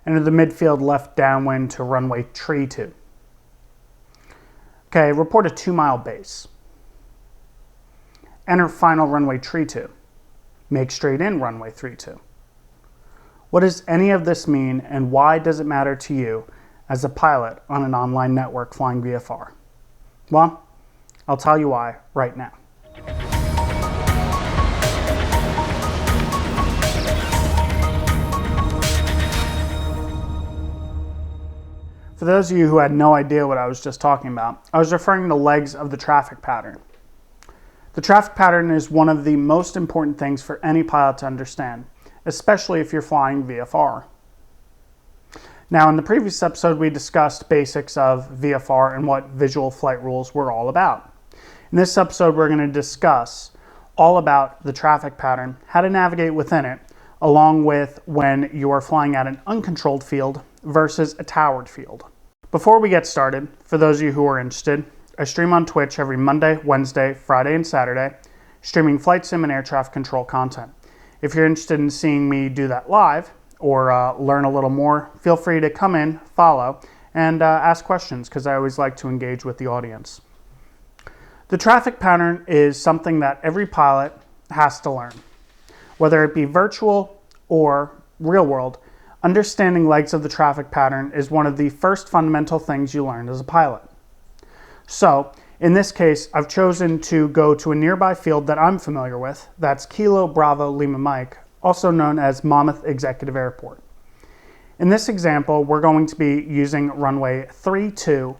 Enter the midfield left downwind to runway 32. Okay, report a 2-mile base. Enter final runway 32. Make straight in runway 32. What does any of this mean, and why does it matter to you as a pilot on an online network flying VFR? Well, I'll tell you why right now. For those of you who had no idea what I was just talking about, I was referring to legs of the traffic pattern. The traffic pattern is one of the most important things for any pilot to understand, especially if you're flying VFR. Now, in the previous episode, we discussed basics of VFR and what visual flight rules were all about. In this episode, we're going to discuss all about the traffic pattern, how to navigate within it, along with when you are flying at an uncontrolled field versus a towered field. Before we get started, for those of you who are interested, I stream on Twitch every Monday, Wednesday, Friday, and Saturday, streaming flight sim and air traffic control content. If you're interested in seeing me do that live or learn a little more, feel free to come in, follow, and ask questions because I always like to engage with the audience. The traffic pattern is something that every pilot has to learn. Whether it be virtual or real world, understanding legs of the traffic pattern is one of the first fundamental things you learn as a pilot. So, in this case, I've chosen to go to a nearby field that I'm familiar with. That's Kilo Bravo Lima Mike, also known as Monmouth Executive Airport. In this example, we're going to be using runway 32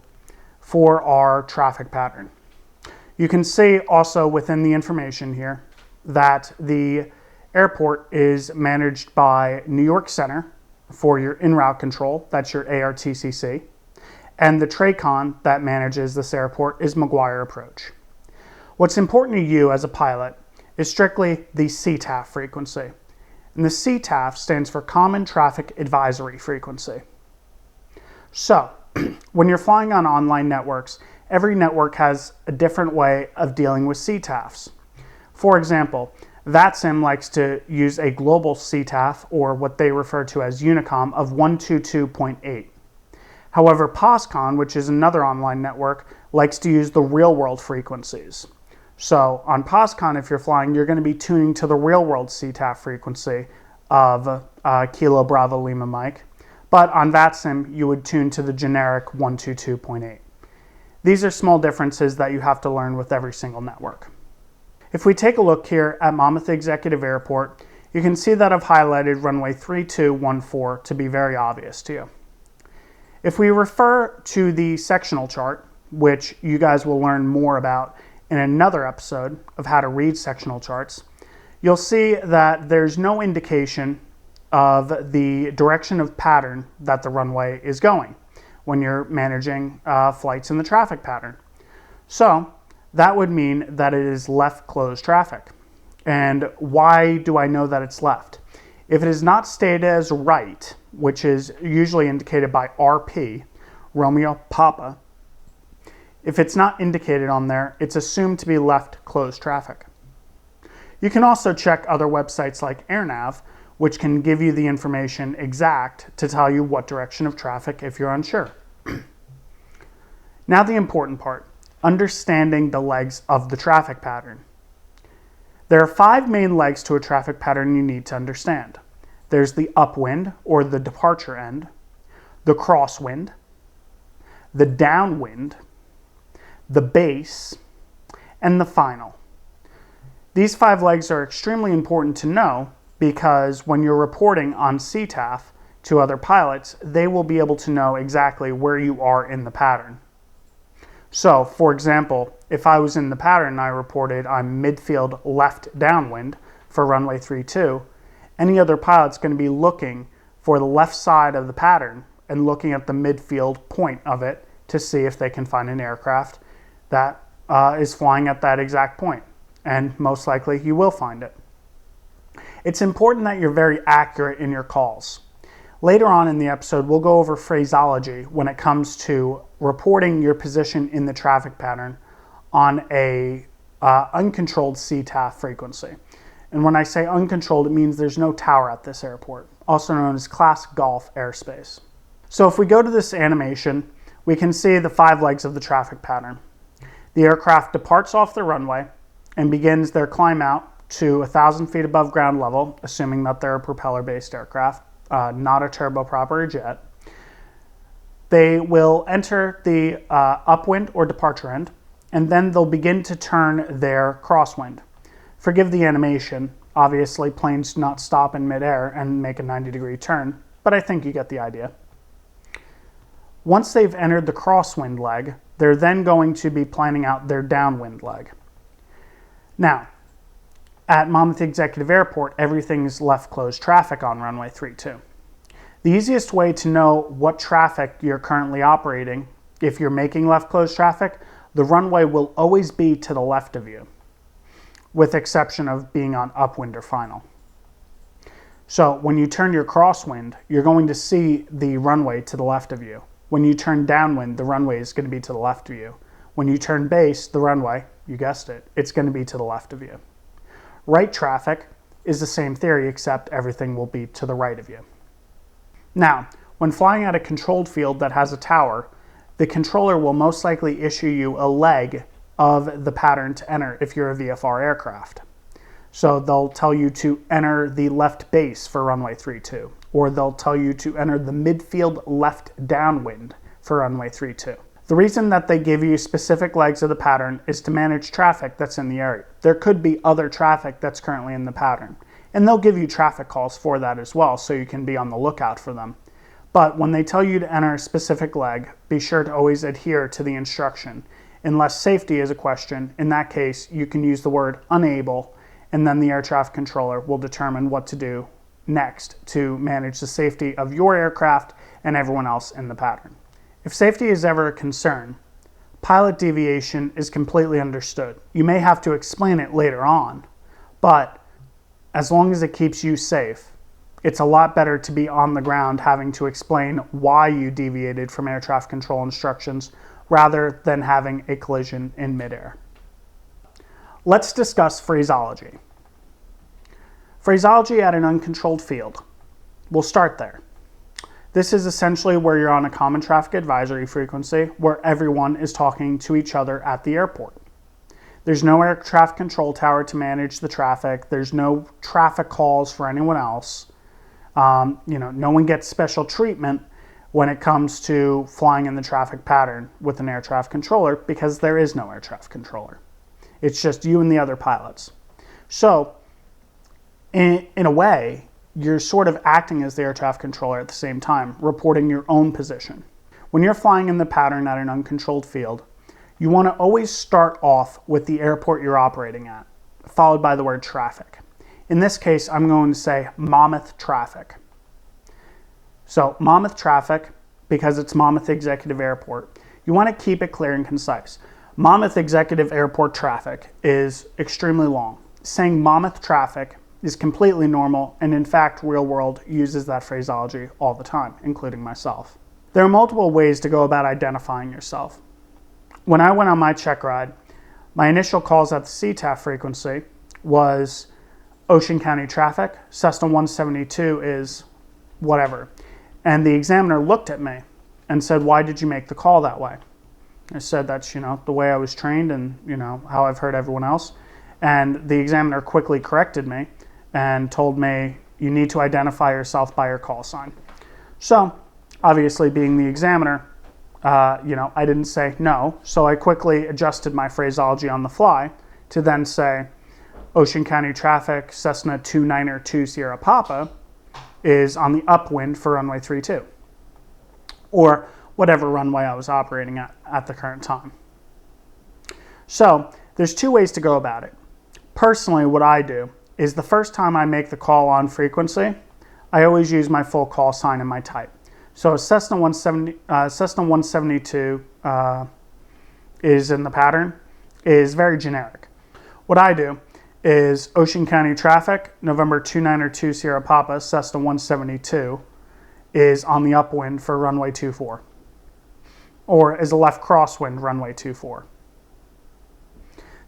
for our traffic pattern. You can see also within the information here that the airport is managed by New York Center for your en-route control. That's your ARTCC. And the TRACON that manages this airport is McGuire Approach. What's important to you as a pilot is strictly the CTAF frequency. And the CTAF stands for Common Traffic Advisory Frequency. So, when you're flying on online networks, every network has a different way of dealing with CTAFs. For example, VATSIM likes to use a global CTAF, or what they refer to as Unicom, of 122.8. However, POSCON, which is another online network, likes to use the real-world frequencies. So on POSCON, if you're flying, you're going to be tuning to the real-world CTAF frequency of Kilo Bravo Lima Mike. But on VATSIM, you would tune to the generic 122.8. These are small differences that you have to learn with every single network. If we take a look here at Monmouth Executive Airport, you can see that I've highlighted runway 3214 to be very obvious to you. If we refer to the sectional chart, which you guys will learn more about in another episode of how to read sectional charts, you'll see that there's no indication of the direction of pattern that the runway is going when you're managing flights in the traffic pattern. So that would mean that it is left closed traffic. And why do I know that it's left? If it is not stated as right, which is usually indicated by RP, Romeo Papa, if it's not indicated on there, it's assumed to be left closed traffic. You can also check other websites like AirNav, which can give you the information exact to tell you what direction of traffic if you're unsure. Now the important part, understanding the legs of the traffic pattern. There are 5 main legs to a traffic pattern you need to understand. There's the upwind, or the departure end, the crosswind, the downwind, the base, and the final. These 5 legs are extremely important to know because when you're reporting on CTAF to other pilots, they will be able to know exactly where you are in the pattern. So, for example, if I was in the pattern and I reported I'm midfield left downwind for runway 32, any other pilot's going to be looking for the left side of the pattern and looking at the midfield point of it to see if they can find an aircraft that is flying at that exact point. And most likely you will find it. It's important that you're very accurate in your calls. Later on in the episode, we'll go over phraseology when it comes to reporting your position in the traffic pattern on a uncontrolled CTAF frequency. And when I say uncontrolled, it means there's no tower at this airport. also known as Class Golf airspace. So if we go to this animation, we can see the 5 legs of the traffic pattern. The aircraft departs off the runway and begins their climb out to 1,000 feet above ground level, assuming that they're a propeller-based aircraft, not a turboprop or a jet. They will enter the upwind or departure end, and then they'll begin to turn their crosswind. Forgive the animation. Obviously, planes do not stop in midair and make a 90-degree turn, but I think you get the idea. Once they've entered the crosswind leg, they're then going to be planning out their downwind leg. Now, at Monmouth Executive Airport, everything's left closed traffic on runway 32. The easiest way to know what traffic you're currently operating, if you're making left closed traffic, the runway will always be to the left of you, with exception of being on upwind or final. So when you turn your crosswind, you're going to see the runway to the left of you. When you turn downwind, the runway is going to be to the left of you. When you turn base, the runway, you guessed it, it's going to be to the left of you. Right traffic is the same theory, except everything will be to the right of you. Now, when flying at a controlled field that has a tower, the controller will most likely issue you a leg of the pattern to enter if you're a VFR aircraft. So they'll tell you to enter the left base for runway 32, or they'll tell you to enter the midfield left downwind for runway 32. The reason that they give you specific legs of the pattern is to manage traffic that's in the area. There could be other traffic that's currently in the pattern, and they'll give you traffic calls for that as well, so you can be on the lookout for them. But when they tell you to enter a specific leg, be sure to always adhere to the instruction. Unless safety is a question, in that case, you can use the word unable, and then the air traffic controller will determine what to do next to manage the safety of your aircraft and everyone else in the pattern. If safety is ever a concern, pilot deviation is completely understood. You may have to explain it later on, but as long as it keeps you safe, it's a lot better to be on the ground having to explain why you deviated from air traffic control instructions rather than having a collision in midair. Let's discuss phraseology. Phraseology at an uncontrolled field. We'll start there. This is essentially where you're on a common traffic advisory frequency where everyone is talking to each other at the airport. There's no air traffic control tower to manage the traffic. There's no traffic calls for anyone else. No one gets special treatment when it comes to flying in the traffic pattern with an air traffic controller because there is no air traffic controller. It's just you and the other pilots. So, in a way, you're sort of acting as the air traffic controller at the same time, reporting your own position. When you're flying in the pattern at an uncontrolled field, you want to always start off with the airport you're operating at, followed by the word traffic. In this case, I'm going to say Monmouth traffic. So Monmouth traffic, because it's Monmouth Executive Airport, you want to keep it clear and concise. Monmouth Executive Airport traffic is extremely long. Saying Monmouth traffic is completely normal, and in fact, real world uses that phraseology all the time, including myself. There are multiple ways to go about identifying yourself. When I went on my check ride, my initial calls at the CTAF frequency was Ocean County traffic, Cessna 172 is whatever. And the examiner looked at me and said, "Why did you make the call that way?" I said, "That's, the way I was trained and, how I've heard everyone else." And the examiner quickly corrected me and told me, "You need to identify yourself by your call sign." So, obviously being the examiner, I didn't say no. So I quickly adjusted my phraseology on the fly to then say, Ocean County traffic, Cessna 292 Sierra Papa is on the upwind for runway 32, or whatever runway I was operating at the current time. So there's two ways to go about it. Personally, what I do is the first time I make the call on frequency, I always use my full call sign and my type. So Cessna 172 is in the pattern, is very generic. What I do is Ocean County traffic, November 292 Sierra Papa, Cessna 172, is on the upwind for runway 24, or is a left crosswind runway 24.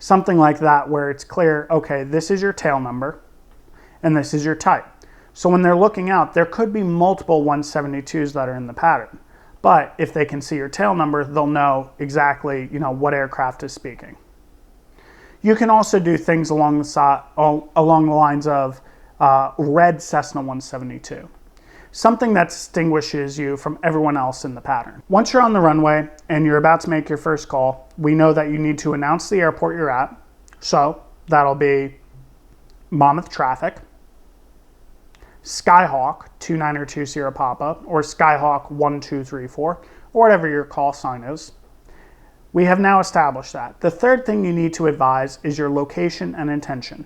Something like that where it's clear, okay, this is your tail number, and this is your type. So when they're looking out, there could be multiple 172s that are in the pattern. But if they can see your tail number, they'll know exactly, what aircraft is speaking. You can also do things along the lines of red Cessna 172. Something that distinguishes you from everyone else in the pattern. Once you're on the runway and you're about to make your first call, we know that you need to announce the airport you're at. So that'll be Monmouth Traffic, Skyhawk 2920 Papa, or Skyhawk 1234, or whatever your call sign is. We have now established that. The third thing you need to advise is your location and intention.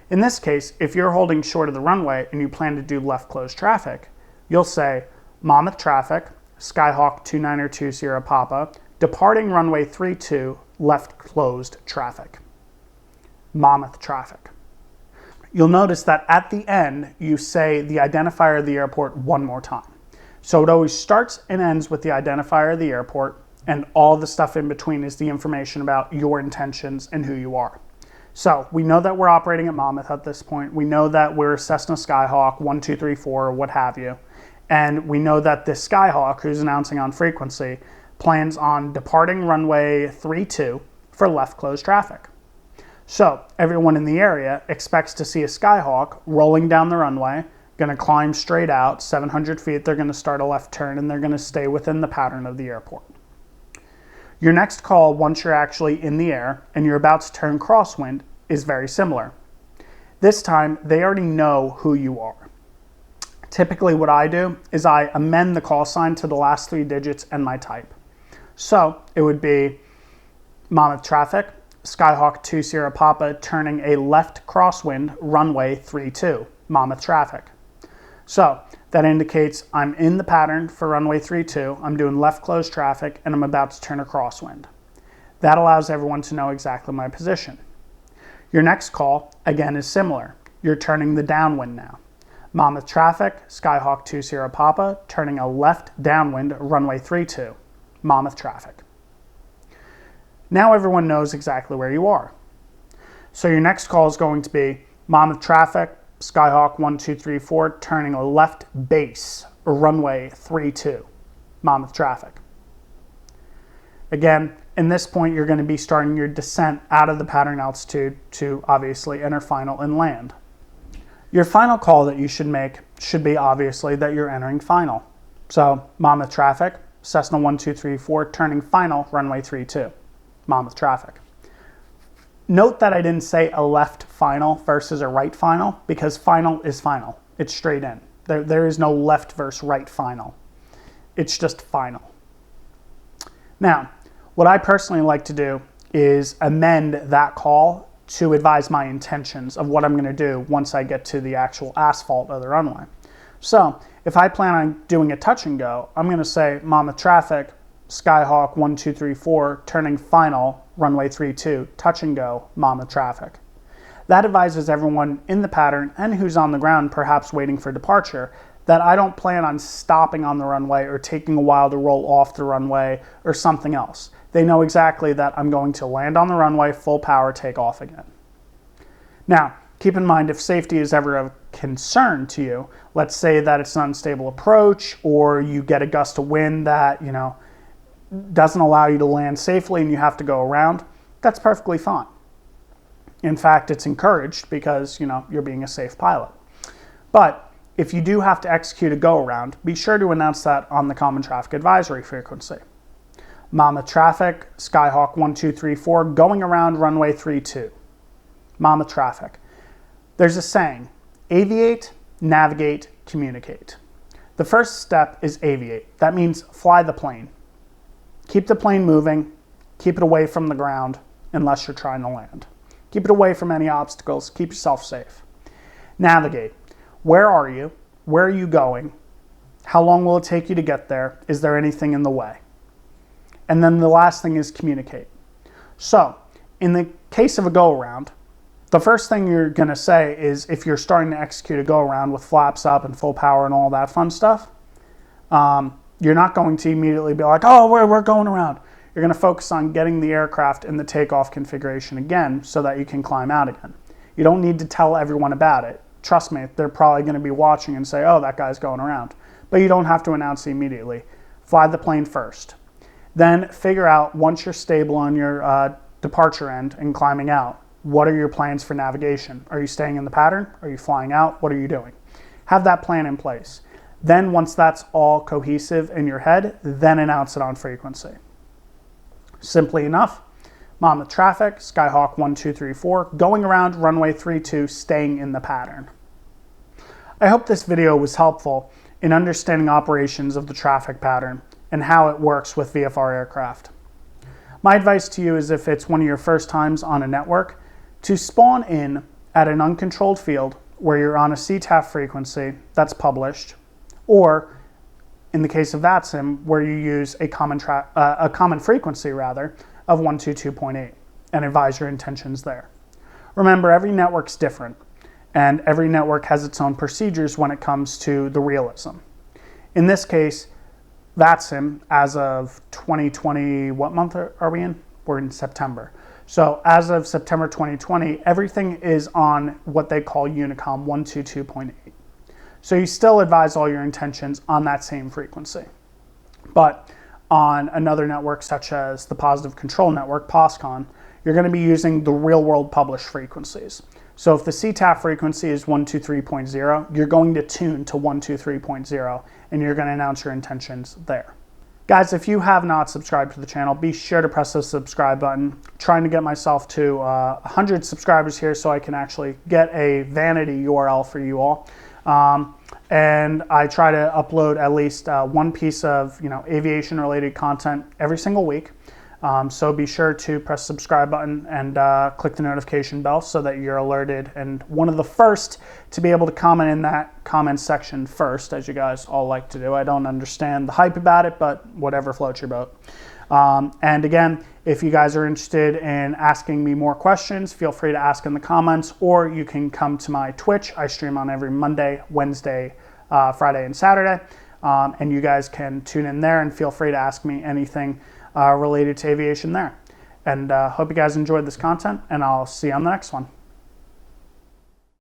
In this case, if you're holding short of the runway and you plan to do left closed traffic, you'll say Monmouth Traffic, Skyhawk 2920 Papa, departing runway 32, left closed traffic. Monmouth Traffic. You'll notice that at the end, you say the identifier of the airport one more time. So it always starts and ends with the identifier of the airport, and all the stuff in between is the information about your intentions and who you are. So we know that we're operating at Monmouth at this point. We know that we're Cessna Skyhawk 1234 or what have you. And we know that this Skyhawk, who's announcing on frequency, plans on departing runway 32 for left closed traffic. So everyone in the area expects to see a Skyhawk rolling down the runway, going to climb straight out, 700 feet, they're going to start a left turn, and they're going to stay within the pattern of the airport. Your next call, once you're actually in the air and you're about to turn crosswind, is very similar. This time, they already know who you are. Typically what I do is I amend the call sign to the last 3 digits and my type. So it would be Monmouth Traffic, Skyhawk 20 Papa, turning a left crosswind, runway 32, Monmouth Traffic. So that indicates I'm in the pattern for runway 32, I'm doing left closed traffic, and I'm about to turn a crosswind. That allows everyone to know exactly my position. Your next call, again, is similar. You're turning the downwind now. Monmouth Traffic, Skyhawk 20 Papa, turning a left downwind, runway 32, Monmouth Traffic. Now everyone knows exactly where you are. So your next call is going to be Monmouth Traffic, Skyhawk 1234, turning a left base, runway 32, Monmouth Traffic. Again, in this point, you're going to be starting your descent out of the pattern altitude to obviously enter final and land. Your final call that you should make should be obviously that you're entering final. So Monmouth Traffic, Cessna 1234, turning final, runway 32, Monmouth Traffic. Note that I didn't say a left final versus a right final, because final is final. It's straight in. There is no left versus right final. It's just final. Now, what I personally like to do is amend that call to advise my intentions of what I'm going to do once I get to the actual asphalt of the runway. So if I plan on doing a touch and go, I'm going to say Monmouth Traffic, Skyhawk 1234, turning final, runway 32, touch and go, Monmouth Traffic. That advises everyone in the pattern and who's on the ground perhaps waiting for departure that I don't plan on stopping on the runway or taking a while to roll off the runway or something else. They know exactly that I'm going to land on the runway, full power, take off again. Now, keep in mind if safety is ever a concern to you, let's say that it's an unstable approach or you get a gust of wind that, doesn't allow you to land safely and you have to go around, that's perfectly fine. In fact, it's encouraged because, you're being a safe pilot. But if you do have to execute a go-around, be sure to announce that on the Common Traffic Advisory frequency. Monmouth Traffic, Skyhawk 1234, going around runway 32. Monmouth Traffic. There's a saying, aviate, navigate, communicate. The first step is aviate. That means fly the plane. Keep the plane moving, keep it away from the ground unless you're trying to land. Keep it away from any obstacles, keep yourself safe. Navigate. Where are you? Where are you going? How long will it take you to get there? Is there anything in the way? And then the last thing is communicate. So, in the case of a go-around, the first thing you're going to say is if you're starting to execute a go-around with flaps up and full power and all that fun stuff, you're not going to immediately be like, oh, we're going around. You're going to focus on getting the aircraft in the takeoff configuration again so that you can climb out again. You don't need to tell everyone about it. trust me, they're probably going to be watching and say, oh, that guy's going around. But you don't have to announce it immediately. Fly the plane first. Then figure out, once you're stable on your departure end and climbing out, what are your plans for navigation? Are you staying in the pattern? Are you flying out? What are you doing? Have that plan in place. Then once that's all cohesive in your head, then announce it on frequency. Simply enough, Monmouth traffic, Skyhawk 1234, going around runway 32, staying in the pattern. I hope this video was helpful in understanding operations of the traffic pattern and how it works with VFR aircraft. My advice to you is, if it's one of your first times on a network, to spawn in at an uncontrolled field where you're on a CTAF frequency that's published, or in the case of VATSIM, where you use a common frequency of 122.8, and advise your intentions there. Remember, every network's different, and every network has its own procedures when it comes to the realism. In this case, VATSIM, as of 2020, what month are we in? We're in September. So as of September 2020, everything is on what they call Unicom 122.8. So you still advise all your intentions on that same frequency. But on another network, such as the Positive Control Network, POSCON, you're going to be using the real-world published frequencies. So if the CTAF frequency is 123.0, you're going to tune to 123.0, and you're going to announce your intentions there. Guys, if you have not subscribed to the channel, be sure to press the subscribe button. I'm trying to get myself to 100 subscribers here so I can actually get a vanity URL for you all. And I try to upload at least one piece of aviation related content every single week. So be sure to press the subscribe button and click the notification bell so that you're alerted and one of the first to be able to comment in that comment section first, as you guys all like to do. I don't understand the hype about it, but whatever floats your boat. And again, if you guys are interested in asking me more questions, feel free to ask in the comments, or you can come to my Twitch. I stream on every Monday, Wednesday, Friday, and Saturday. And you guys can tune in there and feel free to ask me anything related to aviation there. And hope you guys enjoyed this content, and I'll see you on the next one.